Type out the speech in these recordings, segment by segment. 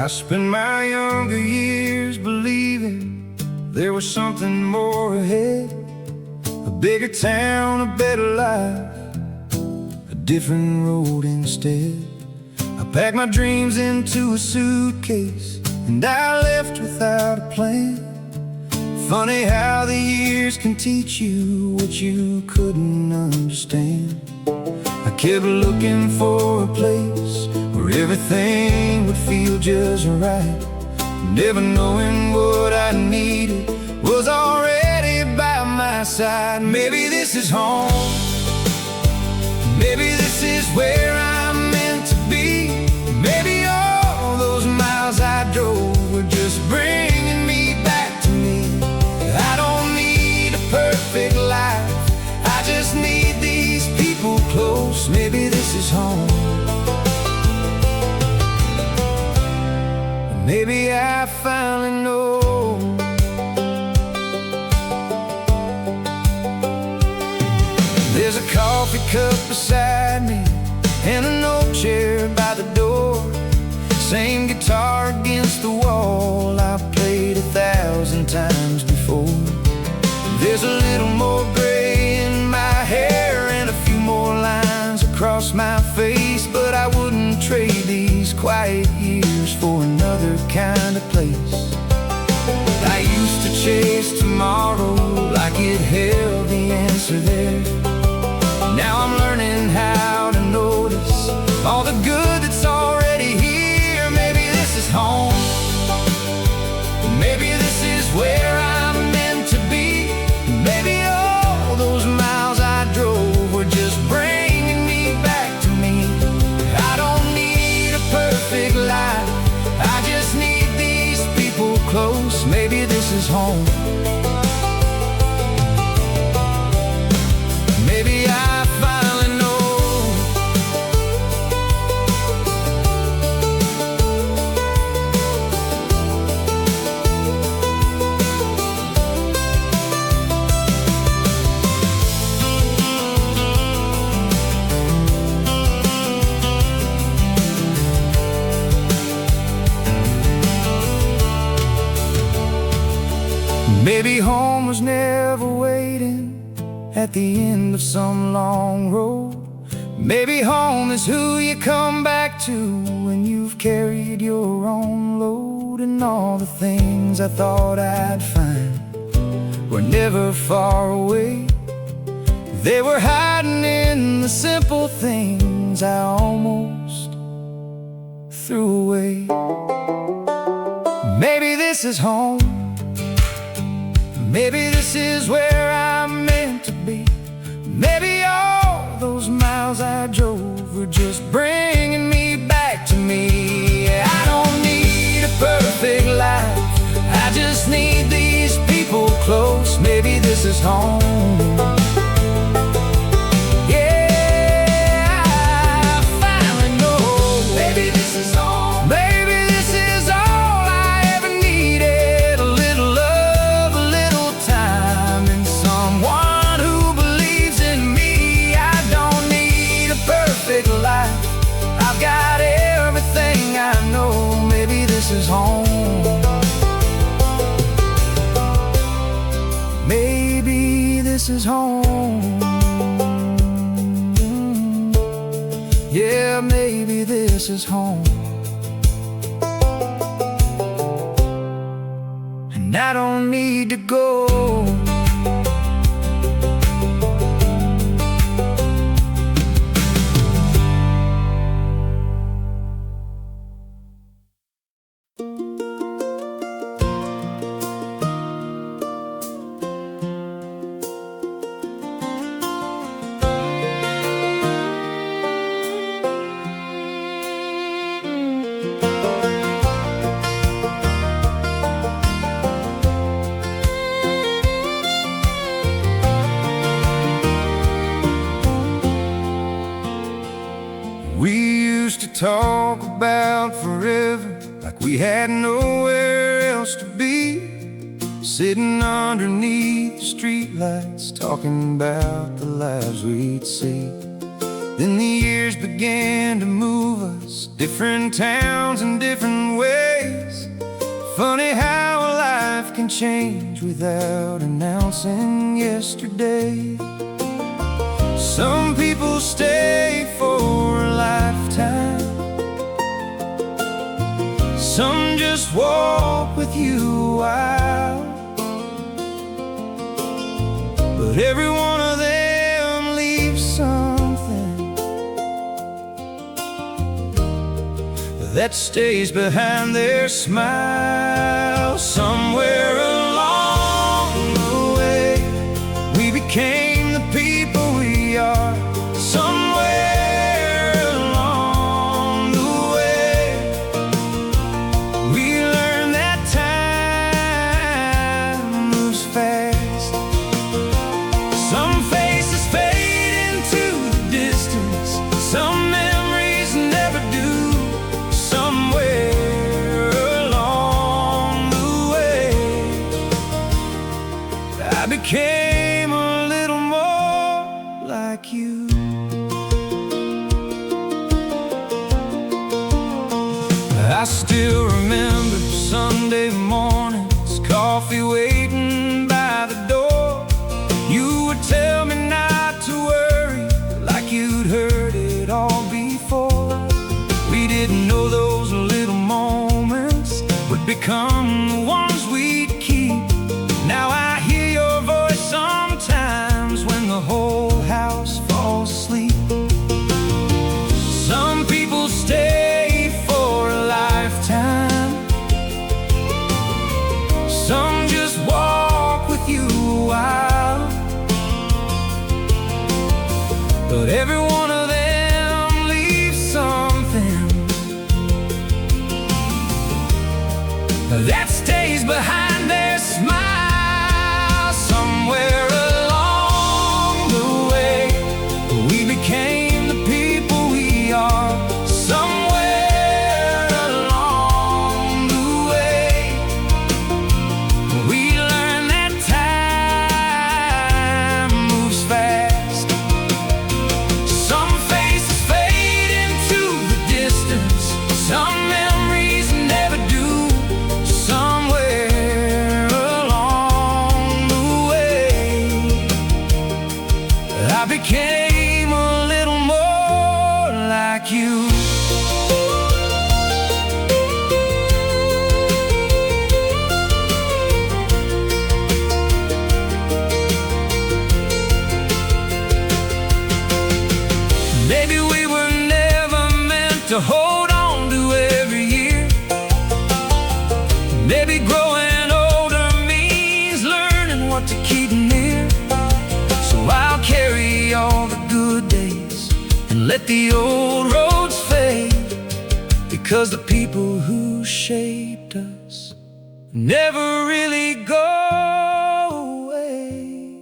I spent my younger years believing there was something more ahead, a bigger town, a better life, a different road instead. I packed my dreams into a suitcase and I left without a plan. Funny how the years can teach you what you couldn't understand. I kept looking for a place where everything would feel just right, never knowing what I needed was already by my side. Maybe this is home, maybe this is where I'm meant to be. Maybe all those miles I drove were just bringing me back to me. I don't need a perfect life, I just need these people close. Maybe this is home. Maybe I finally know. There's a coffee cup beside me and an old chair by the door. Same guitar against the wall I've played 1,000 times before. There's a little more gray in my hair and a few more lines across my face, but I wouldn't trade these quiet years for another kind of place. I used to chase tomorrow like it held the answer there. Now I'm learning how to notice all the good that's already here. Maybe this is home, maybe this is where I'm meant to be. Maybe all those miles I drove were just bringing me back to me. I don't need a perfect life, I just need these people close. Maybe this is home. Maybe I finally know. Maybe home was never waiting at the end of some long road. Maybe home is who you come back to when you've carried your own load. And all the things I thought I'd find were never far away. They were hiding in the simple things I almost threw away. Maybe this is home, maybe this is where I'm meant to be. Maybe all those miles I drove were just bringing me back to me. I don't need a perfect life, I just need these people close. Maybe this is home. Yeah, I finally know. Maybe this is home. Maybe this is all I ever needed. A little love, a little time, and someone who believes in me. I don't need a perfect life, I've got everything I know. Maybe this is home. Maybe this is home. Yeah, maybe this is home. And I don't need to go. We used to talk about forever like we had nowhere else to be, sitting underneath the streetlights talking about the lives we'd see. Then the years began to move us, different towns and different ways. Funny how a life can change without announcing yesterday. Some people stay for a lifetime, some just walk with you a while, but every one of them leaves something that stays behind their smile. Somewhere along the way, we became the people we are. Somewhere along the way, we learned that time moves fast. Some faces fade into the distance, some memories never do. Somewhere along the way, I became a little more like you. I still remember Sunday mornings, coffee waiting by the door. You would tell me not to worry, like you'd heard it all before. We didn't know those little moments would become the ones we'd keep. Now I hear your voice sometimes when the whole house falls asleep. Some people stay for a lifetime, some just walk with you a while, but every one of them leaves something that stays behind their smile. Somewhere along the way, we became the people we are. Somewhere along the way, we learned that time moves fast. Some faces fade into the distance, some memories never do. Somewhere along the way, I became a little more like you. Maybe we were never meant to hold on to every year. Maybe growing older means learning what to keep near. So I'll carry all the good days and let the old roads fade, because the people who shaped us never really go away.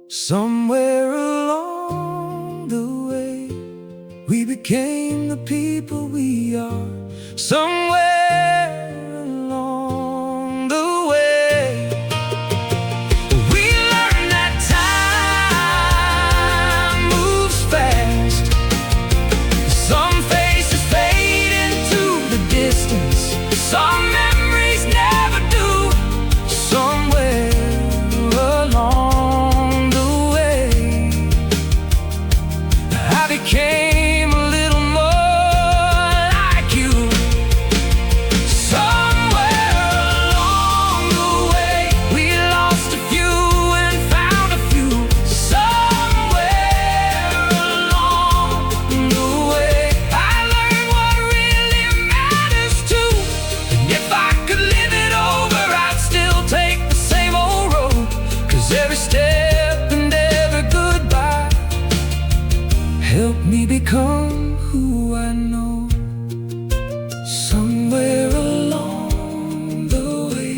Somewhere along the way, we became the people we are. Somewhere along the way, we learned that time moves fast. Some faces fade into the distance, some memories never do. Somewhere along the way, I became a little more like you. Somewhere along the way, we lost a few and found a few. Somewhere along the way, I learned what really matters too. And if I could live it over, I'd still take the same old road, 'cause every step and every goodbye helped me become who I know. Somewhere along the way,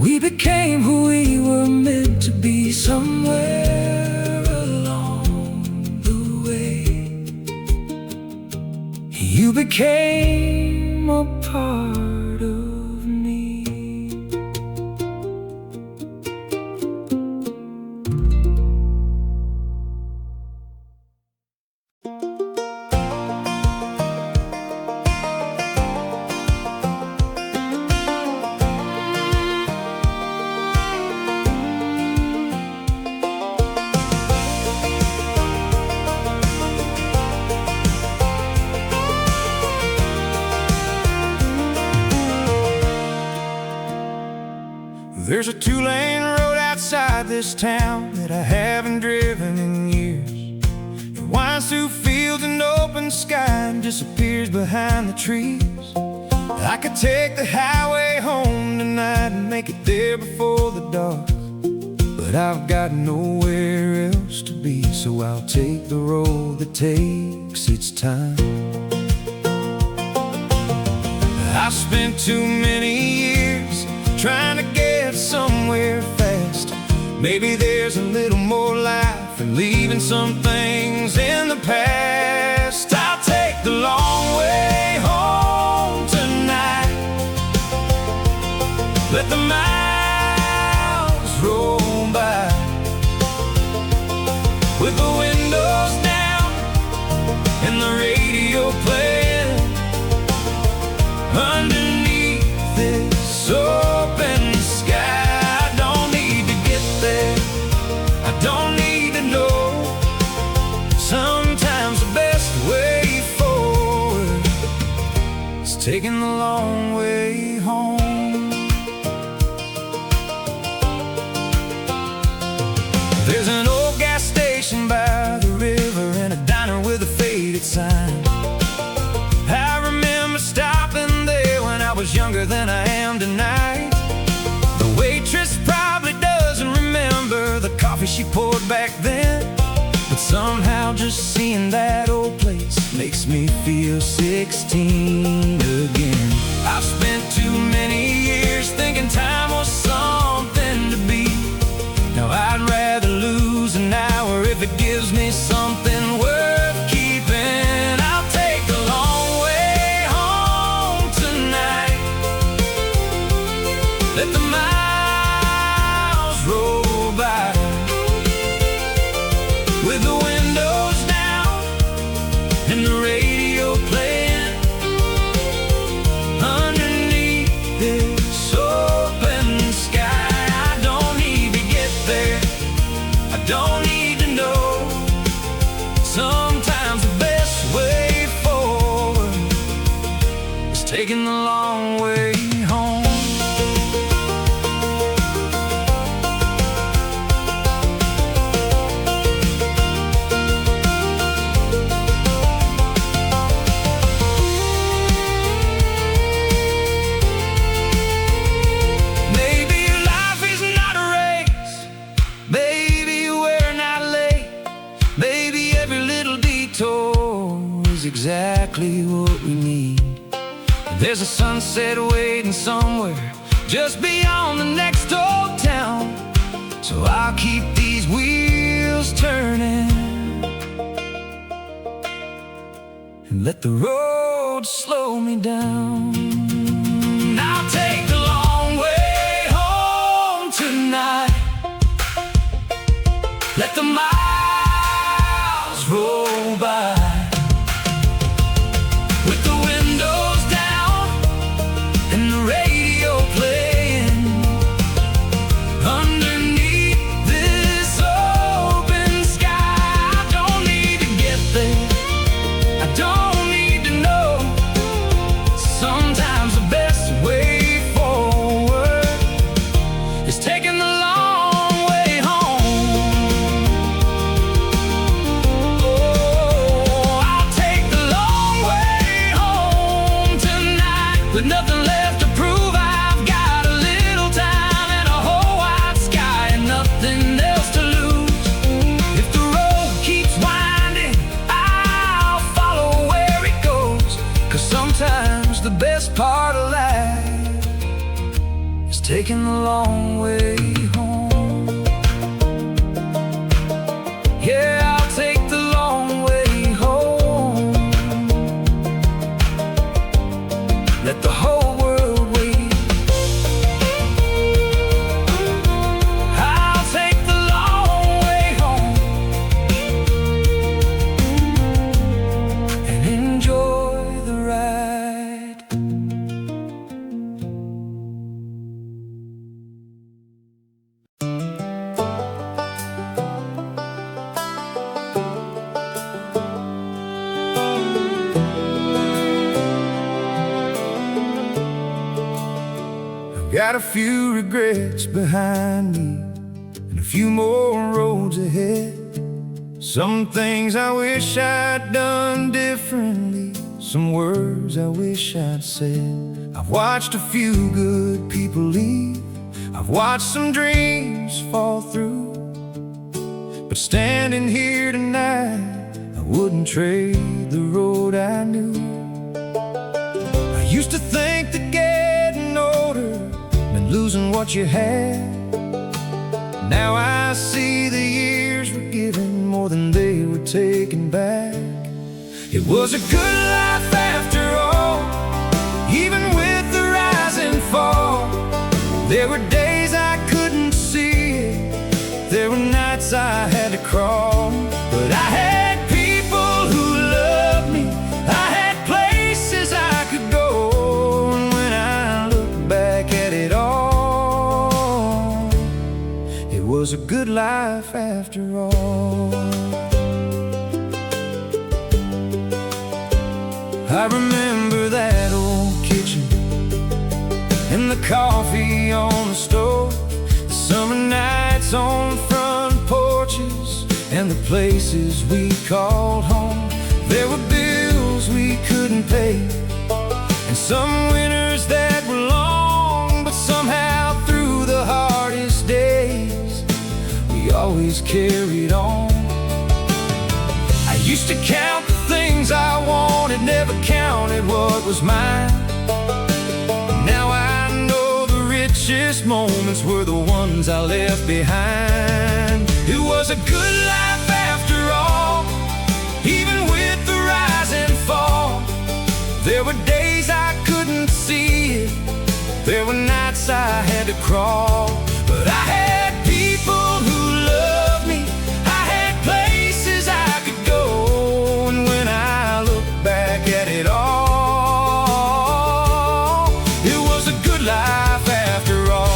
we became who we were meant to be. Somewhere along the way, you became a part of me. There's a two-lane road outside this town that I haven't driven in years. It winds through fields and open sky and disappears behind the trees. I could take the highway home tonight and make it there before the dark, but I've got nowhere else to be, so I'll take the road that takes its time. I've spent too many years trying to get somewhere fast. Maybe there's a little more life and leaving some things in the past. I'll take the long way home tonight. Let the miles roll by with the windows down and the radio playing underneath this open sky. I don't need to get there, I don't need to know. Sometimes the best way forward is taking the long way home. There's an old gas station by the river and a diner with a faded sign. I remember stopping there when I was younger than I am tonight. The waitress probably doesn't remember the coffee she poured back then, but somehow just seeing that old place makes me feel 16 again. I've spent too many years thinking time was something to be. Now I'd rather lose an hour if it gives me something worth keeping. I'll take the long way home tonight. Let the miles roll by with the windows down and the radio playing underneath this open sky. I don't need to get there, I don't need to know. Sometimes the best way forward is taking the long way home. Maybe life is not a race, maybe we're not late, maybe every little detour is exactly what we need. There's a sunset waiting somewhere just beyond the next old town, so I'll keep these wheels turning and let the road slow me down. I'll take the long way home tonight. Let the miles roll by with the windows down and the radio playing underneath this open sky. I don't need to get there, I don't need to know. Sometimes the best way forward is taking the long way home. Oh, I'll take the long way home tonight with nothing left to prove. I've got a little time and a whole wide sky and nothing else to lose. If the road keeps winding, I'll follow where it goes, 'cause sometimes the best part of life is taking the long way home. Yeah, I'll take the long way home. Let the whole world wait. I'll take the long way home and enjoy the ride. Got a few regrets behind me and a few more roads ahead. Some things I wish I'd done differently, some words I wish I'd said. I've watched a few good people leave, I've watched some dreams fall through, but standing here tonight, I wouldn't trade the road I knew. I used to think that getting older meant losing what you had. Now I see the years were given more than they were taken back. It was a good life after all, even with the rise and fall. There were days I couldn't see it, there were nights I had to crawl. But I had people who loved me, I had places I could go. And when I look back at it all, it was a good life after all. I remember that old kitchen and the coffee on the stove, the summer nights on front porches, and the places we called home. There were bills we couldn't pay, and some winters that were long, but somehow through the hardest days, we always carried on. I used to count the things I wanted, never counted what was mine. Now I know the richest moments were the ones I left behind. It was a good life after all, even with the rise and fall. There were days I couldn't see it, there were nights I had to crawl. But I had people who loved me, I had places I could go. And when I look back at it all, it was a good life after all.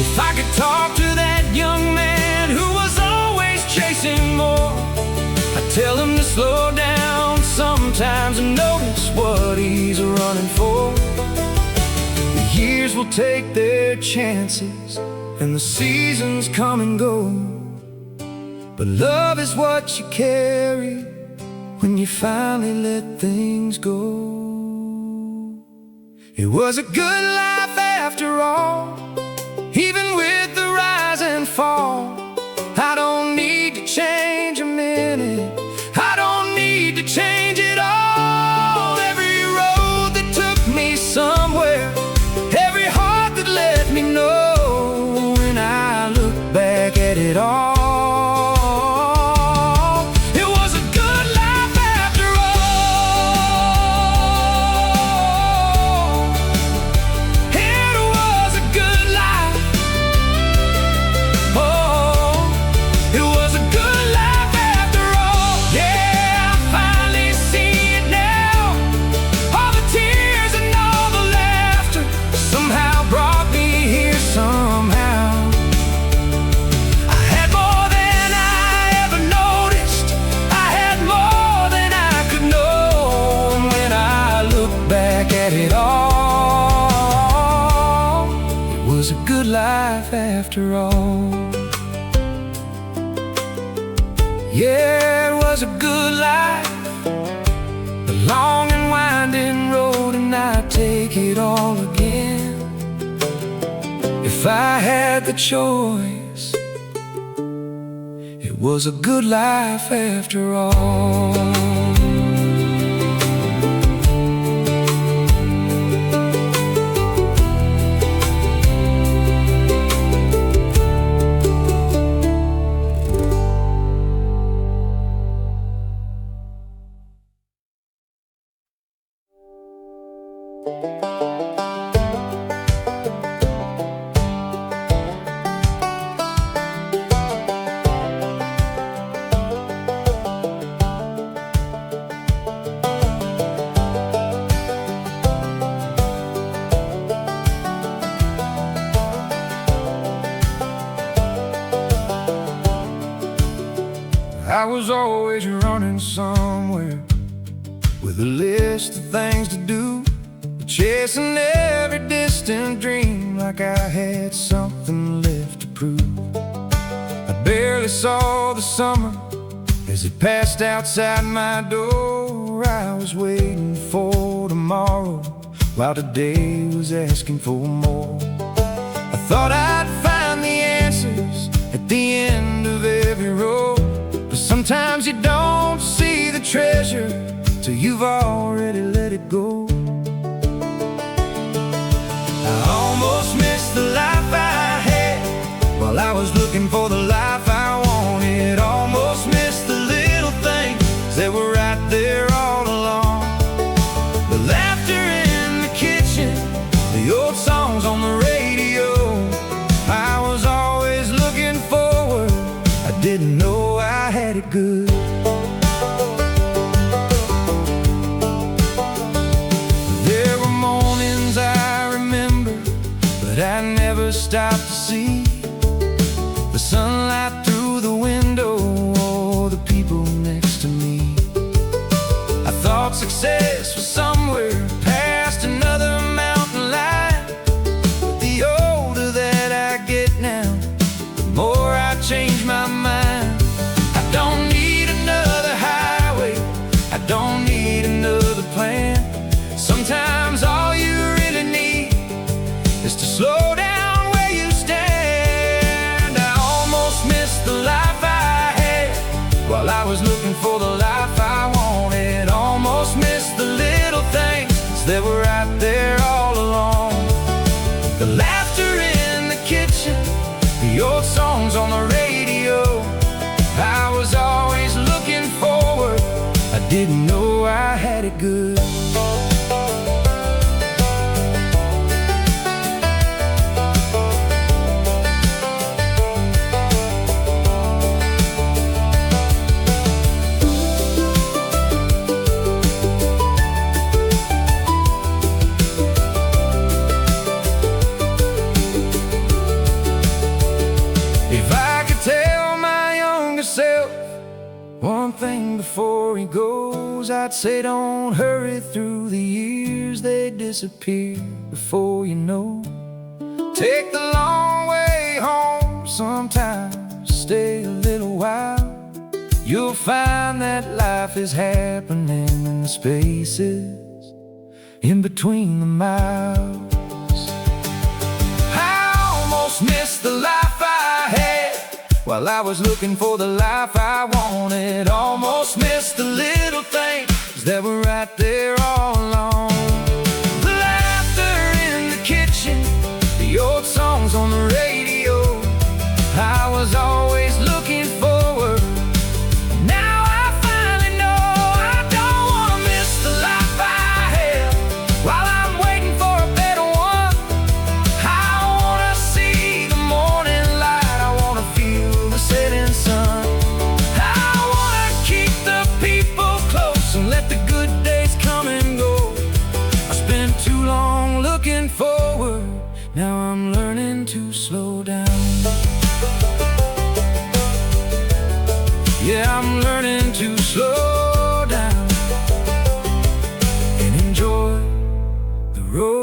If I could talk to that young man who was always chasing more, I'd tell him to slow down sometimes and notice what he's running for. The years will take their chances and the seasons come and go, but love is what you carry when you finally let things go. It was a good life after all, even with the rise and fall. I don't need to change a minute, I don't need to change it all. Every road that took me somewhere, every heart that let me know. When I look back at it all, it was a good life after all. It was a good life. Oh, it was a good life after all. Yeah, I finally see it now. All the tears and all the laughter somehow brought me here somehow. I had more than I ever noticed, I had more than I could know. And when I look back at it all, it was a good life after all. Yeah, it was a good life, the long and winding road, and I'd take it all again if I had the choice. It was a good life after all. always running somewhere, with a list of things to do, chasing every distant dream like I had something left to prove. I barely saw the summer as it passed outside my door. I was waiting for tomorrow while today was asking for more. I thought I'd find the answers at the end of every road, but sometimes you don't see the treasure till you've already let it go. I almost missed the life I had while I was looking for the life I wanted. Almost missed the little things that were right there all along. The laughter in the kitchen, the old songs on the radio. I was always looking forward, I didn't know I had it good. There were mornings I remember, but I never stopped to see the sunlight through the window or the people next to me. I thought success was somewhere past another mountain line, but the older that I get now, the more I change my mind. I don't need another highway, I don't need another plan. Sometimes all you really need is to slow down where you stand. I almost missed the life I had while I was looking for the life I wanted. Almost missed the little things that were right there all along. The laughter in the kitchen, the old songs on the radio. I was always looking forward, I didn't know I had it good. If I could tell my younger self one thing before he goes, I'd say don't hurry through the years, they disappear before you know. Take the long way home sometimes, stay a little while. You'll find that life is happening in the spaces in between the miles. I almost missed the life I had while I was looking for the life I wanted. Almost missed the little things that were right there all along. The laughter in the kitchen, the old songs on the radio. I was always looking forward, now I finally know I don't want to miss the life I had while I'm waiting for a better one. I want to see the morning light, I want to feel the setting sun. I want to keep the people close and let the good days come and go. I spent too long looking forward, now I'm learning to slow down. Yeah, I'm learning to slow down and enjoy the road.